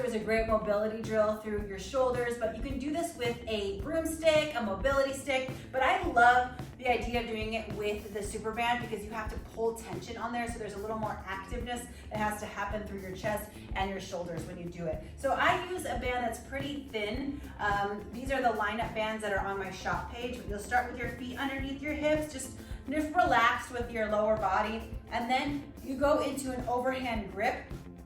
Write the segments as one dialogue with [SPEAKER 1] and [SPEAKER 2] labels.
[SPEAKER 1] is a great mobility drill through your shoulders, but you can do this with a broomstick, a mobility stick, but I love the idea of doing it with the Superband because you have to pull tension on there, so there's a little more activeness that has to happen through your chest and your shoulders when you do it. So I use a band that's pretty thin. These are the lineup bands that are on my shop page. You'll start with your feet underneath your hips, just relaxed with your lower body, and then you go into an overhand grip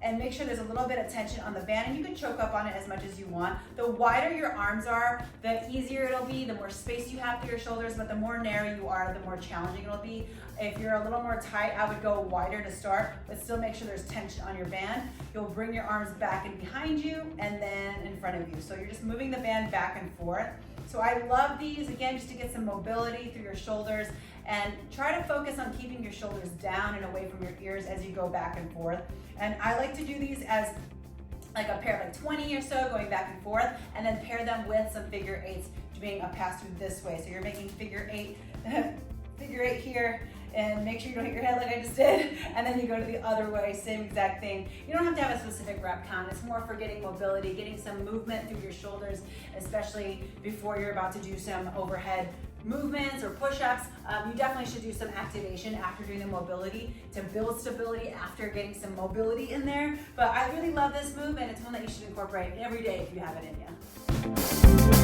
[SPEAKER 1] and make sure there's a little bit of tension on the band, and you can choke up on it as much as you want. The wider your arms are, the easier it'll be, the more space you have for your shoulders, but the more narrow you are, the more challenging it'll be. If you're a little more tight, I would go wider to start, but still make sure there's tension on your band. You'll bring your arms back and behind you and then in front of you. So you're just moving the band back and forth. So I love these, again, just to get some mobility through your shoulders, and try to focus on keeping your shoulders down and away from your ears as you go back and forth. And I like to do these as like a pair of like 20 or so going back and forth, and then pair them with some figure eights doing a pass through this way. So you're making figure eight here, and make sure you don't hit your head like I just did, and then you go to the other way, same exact thing. You don't have to have a specific rep count. It's more for getting mobility, getting some movement through your shoulders, especially before you're about to do some overhead movements or push-ups. You definitely should do some activation after doing the mobility to build stability after getting some mobility in there. But I really love this move, and it's one that you should incorporate every day if you have it in you.